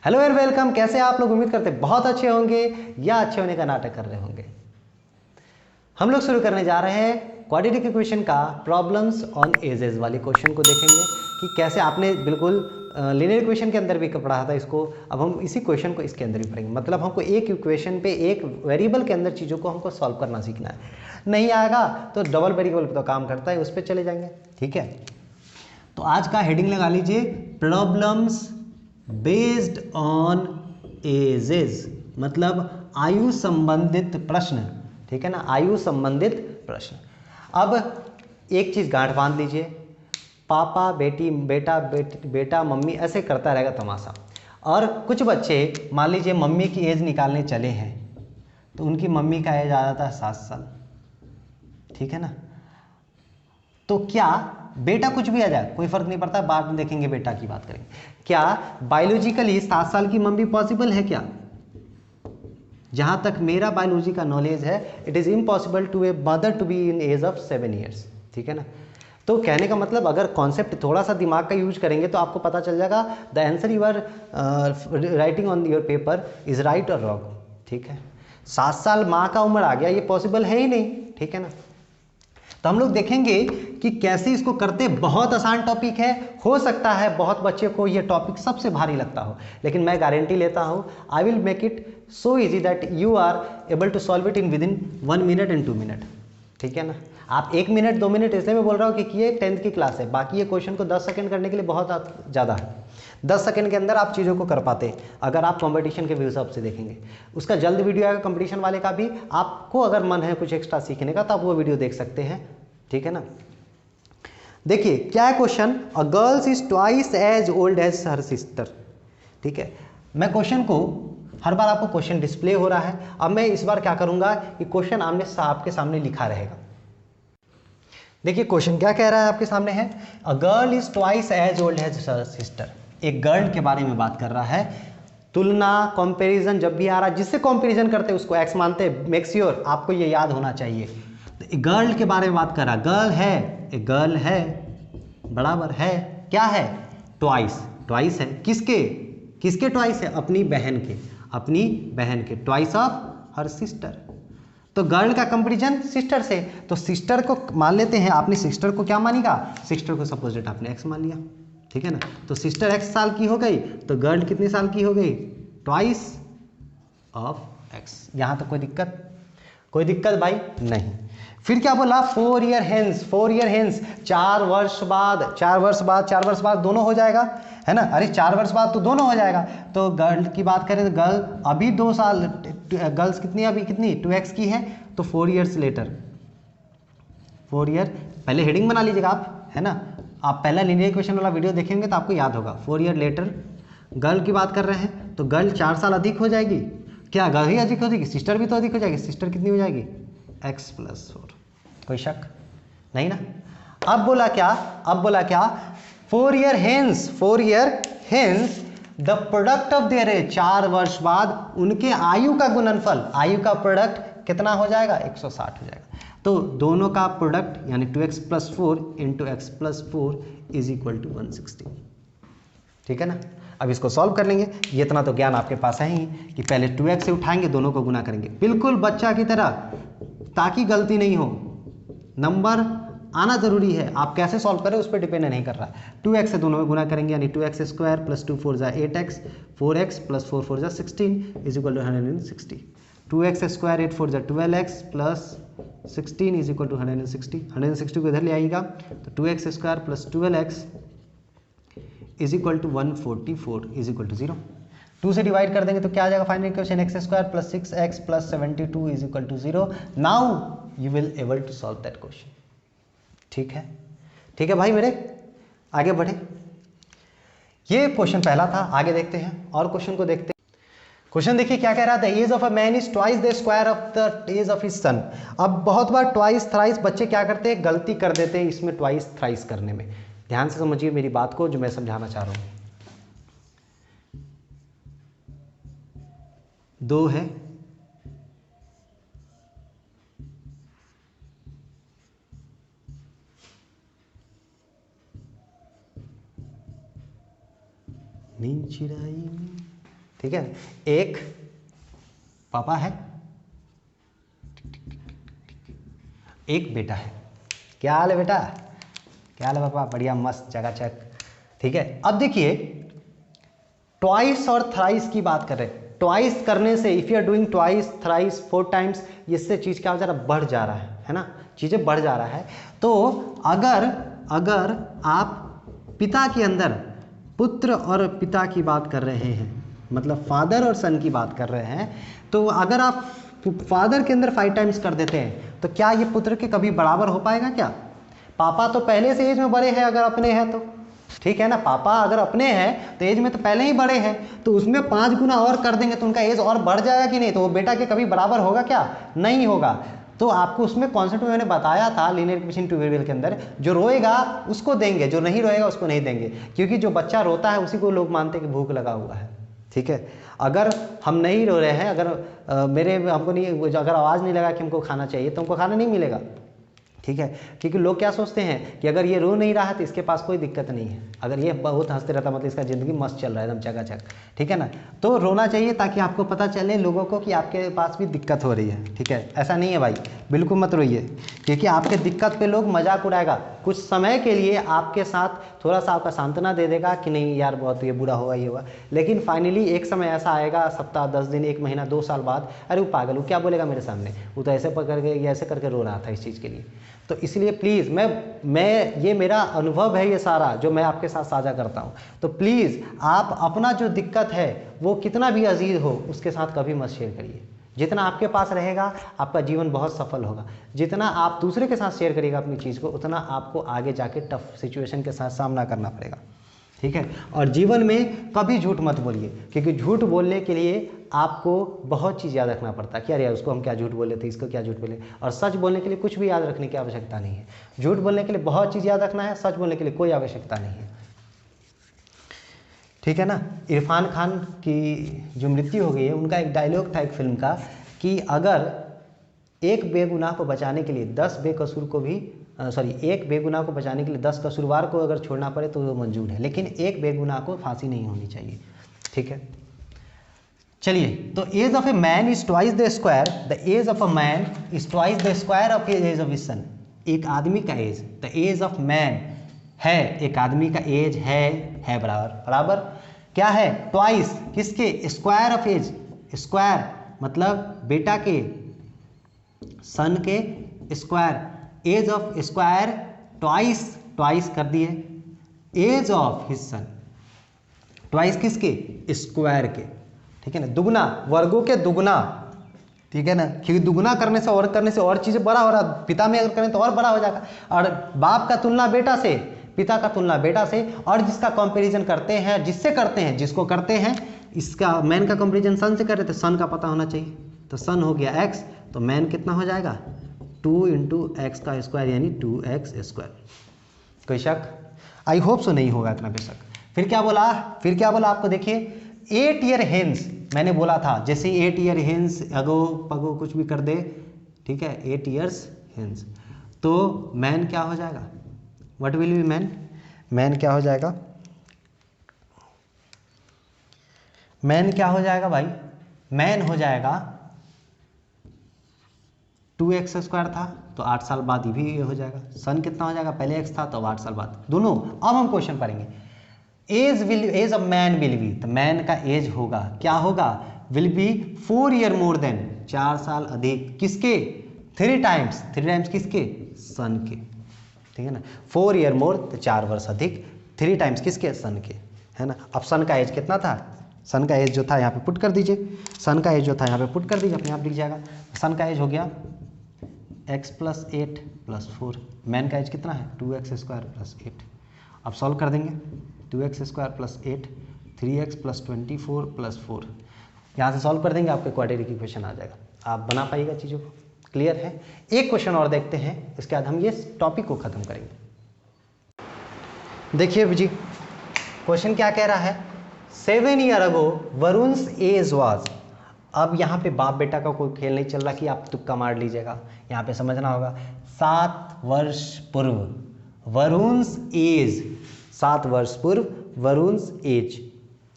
Hello and welcome. कैसे आप लोग? उम्मीद करते बहुत अच्छे होंगे या अच्छे होने का नाटक कर रहे होंगे। हम लोग शुरू करने जा रहे हैं क्वाड्रेटिक इक्वेशन का प्रॉब्लम्स ऑन एजेस वाले क्वेश्चन को देखेंगे कि कैसे आपने बिल्कुल लीनियर इक्वेशन के अंदर भी पढ़ा था इसको। अब हम इसी क्वेश्चन को इसके अंदर भी पढ़ेंगे। मतलब हमको एक इक्वेशन पे एक वेरिएबल के अंदर चीज़ों को हमको सॉल्व करना सीखना है। नहीं आएगा तो डबल वेरिएबल पे तो काम करता है, उस पर चले जाएंगे। ठीक है, तो आज का हेडिंग लगा लीजिए प्रॉब्लम्स बेस्ड ऑन एजेस, मतलब आयु संबंधित प्रश्न। ठीक है ना, आयु संबंधित प्रश्न। अब एक चीज गांठ बांध लीजिए, पापा बेटी बेटा मम्मी ऐसे करता रहेगा तमाशा। और कुछ बच्चे मान लीजिए मम्मी की एज निकालने चले हैं तो उनकी मम्मी का एज आ जाता है 7 साल। ठीक है ना, तो क्या बेटा कुछ भी आ जाए कोई फर्क नहीं पड़ता, बाद में देखेंगे बेटा की बात करेंगे। क्या बायोलॉजिकली 7 साल की मम्मी पॉसिबल है? क्या जहां तक मेरा बायोलॉजी का नॉलेज है, it is impossible to a mother to be in age of 7 years. ठीक है ना, तो कहने का मतलब अगर कॉन्सेप्ट थोड़ा सा दिमाग का यूज करेंगे तो आपको पता चल जाएगा the answer you are writing on your paper is right और रॉन्ग। ठीक है, 7 साल माँ का उम्र आ गया, ये पॉसिबल है ही नहीं। ठीक है ना, तो हम लोग देखेंगे कि कैसे इसको करते। बहुत आसान टॉपिक है, हो सकता है बहुत बच्चे को ये टॉपिक सबसे भारी लगता हो, लेकिन मैं गारंटी लेता हूँ I will make it so easy that you are able to solve it in within 1 minute and 2 minute. ठीक है ना, आप 1 मिनट 2 मिनट इसलिए मैं बोल रहा हूँ कि ये 10th की क्लास है, बाकी ये क्वेश्चन को 10 सेकंड करने के लिए बहुत ज़्यादा है। 10 सेकंड के अंदर आप चीज़ों को कर पाते अगर आप कंपटीशन के हिसाब से देखेंगे। उसका जल्द वीडियो आएगा कंपटीशन वाले का भी, आपको अगर मन है कुछ एक्स्ट्रा सीखने का तो आप वो वीडियो देख सकते हैं। ठीक है ना, देखिए क्या है question, a girls is twice as old as her sister. ठीक है, मैं क्वेश्चन को हर बार आपको क्वेश्चन डिस्प्ले हो रहा है, अब मैं इस बार क्या करूंगा कि क्वेश्चन आमने आपके सामने लिखा रहेगा। देखिए क्वेश्चन क्या कह रहा है आपके सामने है, a girl is twice as old as her sister. एक गर्ल के बारे में बात कर रहा है। तुलना कंपैरिजन जब भी आ रहा है, जिससे कंपैरिजन करते हैं उसको एक्स मानते हैं। मेक श्योर आपको ये याद होना चाहिए। तो गर्ल के बारे में बात कर रहा है, गर्ल है, एक गर्ल है बराबर है क्या है, ट्वाइस। ट्वाइस है किसके? किसके ट्वाइस है? अपनी बहन के, अपनी बहन के ट्वाइस ऑफ हर सिस्टर। तो गर्ल का कंपैरिजन सिस्टर से, तो सिस्टर को मान लेते हैं, आपने सिस्टर को क्या मानेगा, सिस्टर को सपोज डेट आपने एक्स मान लिया। ठीक है ना, तो सिस्टर एक्स साल की हो गई तो गर्ल कितने साल की हो गई, ट्वाइस ऑफ एक्स। यहां तो कोई दिक्कत? कोई दिक्कत भाई नहीं। फिर क्या बोला, 4 ईयर हेंस, 4 ईयर हेंस 4 वर्ष बाद, 4 वर्ष बाद, 4 वर्ष बाद दोनों हो जाएगा, है ना। अरे 4 वर्ष बाद तो दोनों हो जाएगा। तो गर्ल की बात करें तो गर्ल अभी 2 साल, गर्ल्स कितनी अभी कितनी 2x की है, तो 4 ईयर्स लेटर, 4 ईयर। पहले हेडिंग बना लीजिएगा आप, है ना। आप पहला लीनियर इक्वेशन वाला वीडियो देखेंगे तो आपको याद होगा। 4 ईयर लेटर गर्ल की बात कर रहे हैं, तो गर्ल 4 साल अधिक हो जाएगी। क्या गर्ल ही अधिक हो जाएगी? सिस्टर भी तो अधिक हो जाएगी। सिस्टर कितनी हो जाएगी, x+4। कोई शक नहीं ना। अब बोला क्या, अब बोला क्या, 4 year hence, 4 year hence the product of their age, 4 वर्ष बाद उनके आयु का गुणनफल, आयु का प्रोडक्ट कितना हो जाएगा, 160 हो जाएगा। तो दोनों का प्रोडक्ट यानी 2x+4 into x+4 is equal to 160। ठीक है ना, अब इसको सॉल्व कर लेंगे। ये इतना तो ज्ञान आपके पास है ही कि पहले 2x से उठाएंगे, दोनों को गुना करेंगे बिल्कुल बच्चा की तरह, ताकि गलती नहीं हो। नंबर आना जरूरी है, आप कैसे सॉल्व करें उस पर डिपेंड नहीं कर रहा है। 2x से दोनों में गुना करेंगे यानी 2x² plus 2 4 8x, 4x plus 4 4 16 is equal to 160। 2x² 8 4 12x plus 16 is equal to 160। 160 को इधर ले आइएगा तो 2x² plus 12x is equal to 144 is equal to 0। 2 से डिवाइड कर देंगे तो क्या आ जाएगा final equation, x² plus 6x plus 72 is equal to 0। Now you will able to solve that question. ठीक है, ठीक है भाई मेरे, आगे बढ़े। ये क्वेश्चन पहला था, आगे देखते हैं और क्वेश्चन को देखते हैं। क्वेश्चन देखिए क्या कह रहा है, the age of a man is twice the square of the age of his son. अब बहुत बार ट्वाइस थ्राइस बच्चे क्या करते हैं, गलती कर देते हैं इसमें ट्वाइस थ्राइस करने में। ध्यान से समझिए मेरी बात को जो मैं समझाना चाह रहा हूं। 2 है, नींद चिराई ठीक है, एक पापा है, एक बेटा है। क्या हाल है बेटा, क्या हाल है पापा, बढ़िया मस्त चकाचक। ठीक है, अब देखिए ट्वाइस और थ्राइस की बात कर रहे हैं। ट्वाइस करने से if you are doing twice thrice 4 times, इससे चीज़ क्या हो जा रहा है, बढ़ जा रहा है ना, चीज़ें बढ़ जा रहा है। तो अगर आप पिता के अंदर पुत्र और पिता की बात कर रहे हैं, मतलब फादर और सन की बात कर रहे हैं, तो अगर आप फादर के अंदर 5 टाइम्स कर देते हैं तो क्या ये पुत्र के कभी बराबर हो पाएगा क्या? पापा तो पहले से एज में बड़े हैं अगर अपने हैं तो, ठीक है ना, पापा अगर अपने हैं तो एज में तो पहले ही बड़े हैं, तो उसमें 5 गुना और कर देंगे तो उनका एज और बढ़ जाएगा कि नहीं, तो वो बेटा के कभी बराबर होगा क्या? नहीं होगा। तो आपको उसमें कॉन्सेप्ट में मैंने बताया था लीनियर इक्वेशन ट्यूटोरियल के अंदर, जो रोएगा उसको देंगे, जो नहीं रोएगा उसको नहीं देंगे, क्योंकि जो बच्चा रोता है उसी को लोग मानते हैं कि भूख लगा हुआ है। ठीक है, अगर हम नहीं रो रहे हैं, अगर हमको नहीं, अगर आवाज़ नहीं लगा कि हमको खाना चाहिए तो हमको खाना नहीं मिलेगा। ठीक है, क्योंकि लोग क्या सोचते हैं कि अगर ये रो नहीं रहा है तो इसके पास कोई दिक्कत नहीं है, अगर ये बहुत हंसते रहता मतलब इसका ज़िंदगी मस्त चल रहा है एकदम चकाचक। ठीक है ना, तो रोना चाहिए ताकि आपको पता चले लोगों को कि आपके पास भी दिक्कत हो रही है। ठीक है, ऐसा नहीं है भाई, बिल्कुल मत रोइए, क्योंकि आपके दिक्कत पे लोग मजाक उड़ाएगा, कुछ समय के लिए आपके साथ थोड़ा सा आपका सांत्वना दे देगा कि नहीं यार बहुत ये बुरा हुआ ये हुआ, लेकिन फाइनली एक समय ऐसा आएगा, सप्ताह 10 दिन 1 महीना 2 साल बाद, अरे वो पागल, वो क्या बोलेगा मेरे सामने, वो तो ऐसे पकड़ के या ऐसे करके रो रहा था इस चीज़ के लिए। तो इसलिए प्लीज़ मैं ये मेरा अनुभव है ये सारा जो मैं आपके साथ साझा करता हूँ, तो प्लीज़ आप अपना जो दिक्कत है वो कितना भी अजीज हो उसके साथ कभी मत शेयर करिए। जितना आपके पास रहेगा आपका जीवन बहुत सफल होगा, जितना आप दूसरे के साथ शेयर करिएगा अपनी चीज़ को उतना आपको आगे जाके टफ सिचुएशन के साथ सामना करना पड़ेगा। ठीक है, और जीवन में कभी झूठ मत बोलिए, क्योंकि झूठ बोलने के लिए आपको बहुत चीज़ याद रखना पड़ता है कि अरे यार उसको हम क्या झूठ बोले थे, इसको क्या झूठ बोले, और सच बोलने के लिए कुछ भी याद रखने की आवश्यकता नहीं है। झूठ बोलने के लिए बहुत चीज़ याद रखना है, सच बोलने के लिए कोई आवश्यकता नहीं है। ठीक है ना, इरफान खान की जो मृत्यु हो गई है उनका एक डायलॉग था एक फिल्म का कि अगर एक बेगुनाह को बचाने के लिए 10 बेकसूर को भी एक बेगुनाह को बचाने के लिए 10 कसूरवार को अगर छोड़ना पड़े तो वो मंजूर है, लेकिन एक बेगुनाह को फांसी नहीं होनी चाहिए। ठीक है, चलिए, तो age of a man is twice the square, the age of a man is twice the square of age of his son. एक आदमी का age, the age of man है, एक आदमी का एज है बराबर क्या है, ट्वाइस किसके, स्क्वायर ऑफ एज, स्क्वायर मतलब बेटा के, सन के square, age of square twice कर दिए, age of his son twice किसके, स्क्वायर के। ठीक है ना, दुगना, वर्गों के दुगना। ठीक है ना, क्योंकि दुगना करने से और चीज़ें बड़ा हो रहा, पिता में अगर करें तो और बड़ा हो जाएगा, और बाप का तुलना बेटा से, पिता का तुलना बेटा से, और जिसका कंपैरिजन करते हैं, जिसको करते हैं, इसका मैन का कंपैरिजन सन से कर रहे थे, सन का पता होना चाहिए, तो सन हो गया x, तो मैन कितना हो जाएगा 2 × x का स्क्वायर यानी 2x स्क्वायर। कोई शक? आई होप सो नहीं होगा इतना बेशक। फिर क्या बोला आपको देखिए, 8 ईयर हेंस, मैंने बोला था जैसे 8 ईयर हेंस अगो पगो कुछ भी कर दे, ठीक है, 8 ईयर्स हेंस, तो मैन क्या हो जाएगा, व्हाट विल बी मैन क्या हो जाएगा, मैन क्या हो जाएगा भाई, मैन हो जाएगा 2x स्क्वायर था तो 8 साल बाद ये भी हो जाएगा, सन कितना हो जाएगा, पहले x था तो 8 साल बाद दोनों। अब हम क्वेश्चन पढ़ेंगे, age of man will be, तो मैन का एज होगा, क्या होगा, will be 4 year more than, 4 साल अधिक किसके, 3 टाइम्स किसके, सन के। ठीक है ना, 4 ईयर मोर तो 4 वर्ष अधिक, 3 टाइम्स किसके, सन के, है ना। अब सन का एज कितना था, सन का एज जो था यहाँ पे पुट कर दीजिए, सन का एज जो था यहाँ पे पुट कर दीजिए, अपने आप लिख जाएगा, सन का एज हो गया x + 8 + 4, मैन का एज कितना है 2x स्क्वायर + 8। अब सॉल्व कर देंगे, 2x स्क्वायर + 8, 3x + 24 + 4, यहाँ से सॉल्व कर देंगे, आपके क्वाड्रेटिक इक्वेशन आ जाएगा, आप बना पाइएगा चीज़ों को। क्लियर है? एक क्वेश्चन और देखते हैं, इसके बाद हम ये टॉपिक को ख़त्म करेंगे। देखिए जी, क्वेश्चन क्या कह रहा है, 7 ईयर अगो वरुण्स एज वाज, अब यहाँ पे बाप बेटा का कोई खेल नहीं चल रहा कि आप तुक्का मार लीजिएगा, यहाँ पे समझना होगा। 7 वर्ष पूर्व वरुण्स एज, 7 वर्ष पूर्व वरुण्स एज,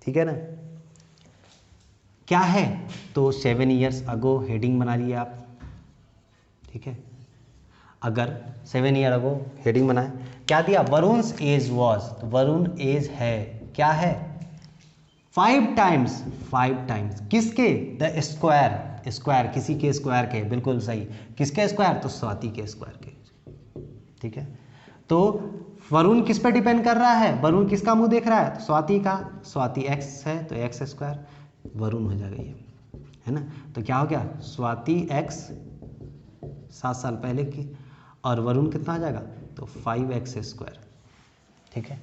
ठीक है ना, क्या है, तो 7 ईयर्स अगो हेडिंग बना लिए आप, ठीक है। अगर 7 ईयर अगो हेडिंग बनाए, क्या दिया, वरुण्स एज वॉज, तो वरुण एज है, क्या है, 5 टाइम्स, 5 टाइम्स किसके, द स्क्वायर, स्क्वायर किसी के स्क्वायर के, बिल्कुल सही, किसके स्क्वायर, तो स्वाति के स्क्वायर के, ठीक है। तो वरुण किस पे डिपेंड कर रहा है, वरुण किसका मुंह देख रहा है, तो स्वाति का, स्वाति एक्स है तो एक्स स्क्वायर वरुण हो जाएगा ये, है ना। तो क्या हो गया, स्वाति एक्स 7 साल पहले की, और वरुण कितना आ जाएगा, तो 5x स्क्वायर, ठीक है।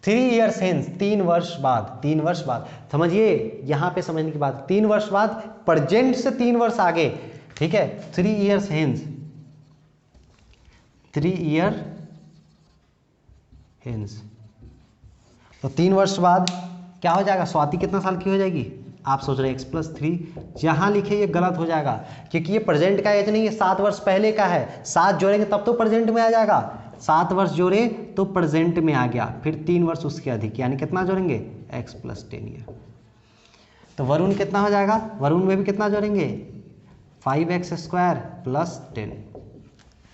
3 ईयर्स हेंस, 3 वर्ष बाद, 3 वर्ष बाद, समझिए यहाँ पे समझने की बात, 3 वर्ष बाद, प्रेजेंट से 3 वर्ष आगे, ठीक है। 3 ईयर्स हेंस, 3 ईयर हेंस, तो 3 वर्ष बाद क्या हो जाएगा, स्वाति कितना साल की हो जाएगी, आप सोच रहे हैं x+3, जहां लिखे ये गलत हो जाएगा, क्योंकि ये प्रेजेंट का एज नहीं है, 7 वर्ष पहले का है, 7 जोड़ेंगे तब तो प्रेजेंट में आ जाएगा, 7 वर्ष जोड़े तो प्रेजेंट में आ गया, फिर 3 वर्ष उसके अधिक, यानी कितना जोड़ेंगे, x+10 ईयर। तो वरुण कितना हो जाएगा, वरुण में भी कितना जोड़ेंगे, 5x स्क्वायर प्लस 10,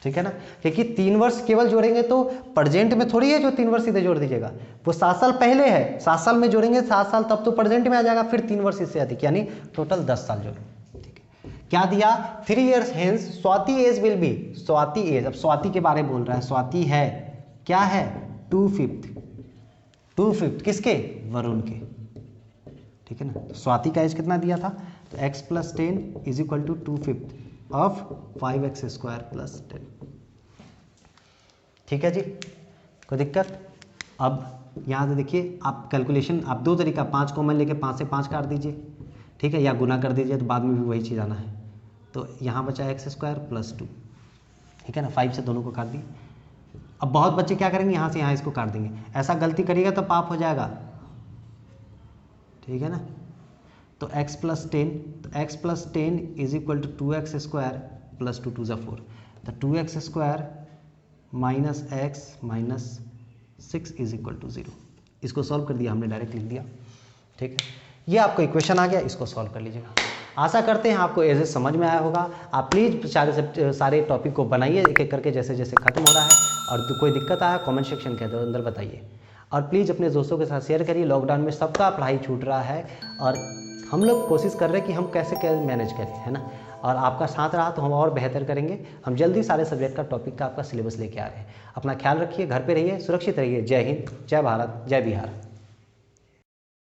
ठीक है ना, क्योंकि 3 वर्ष केवल जोड़ेंगे तो प्रेजेंट में थोड़ी है जो 3 वर्ष सीधे जोड़ दीजिएगा, वो 7 साल पहले है, 7 साल में जोड़ेंगे 7 साल तब तो प्रेजेंट में आ जाएगा, फिर 3 वर्ष इससे अधिक, यानी टोटल 10 साल जोड़ेंगे, ठीक है। क्या दिया, 3 years hence Swati age will be, Swati age, अब स्वाति के बारे में बोल रहा है, स्वाति है, क्या है, 2/5 किसके, वरुण के, ठीक है ना। तो स्वाति का एज कितना दिया था, तो x+10 is equal to 2/5 of 5x square plus 10, ठीक है जी, कोई दिक्कत। अब यहाँ से देखिए आप कैलकुलेशन, आप 2 तरीका, 5 कॉमन लेके 5 से 5 काट दीजिए, ठीक है, या गुना कर दीजिए, तो बाद में भी वही चीज़ आना है। तो यहाँ बचा x स्क्वायर प्लस 2, ठीक है ना, 5 से दोनों को काट दिए। अब बहुत बच्चे क्या करेंगे, यहाँ से यहाँ इसको काट देंगे, ऐसा गलती करिएगा तो पाप हो जाएगा, ठीक है ना। तो x+10, तो x+10 is equal to 2x square plus 2 2 4, तो 2x square minus x minus 6 is equal to 0। इसको सॉल्व कर दिया हमने, डायरेक्ट लिख दिया, ठीक है। ये आपको इक्वेशन आ गया, इसको सॉल्व कर लीजिएगा। आशा करते हैं आपको एज समझ में आया होगा। आप प्लीज़ सारे टॉपिक को बनाइए एक एक करके, जैसे जैसे खत्म हो रहा है, और कोई दिक्कत आया कमेंट सेक्शन के अंदर बताइए, और प्लीज़ अपने दोस्तों के साथ शेयर करिए। लॉकडाउन में सबका पढ़ाई छूट रहा है, और हम लोग कोशिश कर रहे हैं कि हम कैसे मैनेज करें, है ना, और आपका साथ रहा तो हम और बेहतर करेंगे। हम जल्दी सारे सब्जेक्ट का टॉपिक का आपका सिलेबस लेके आ रहे हैं। अपना ख्याल रखिए, घर पे रहिए, सुरक्षित रहिए। जय हिंद, जय भारत, जय बिहार।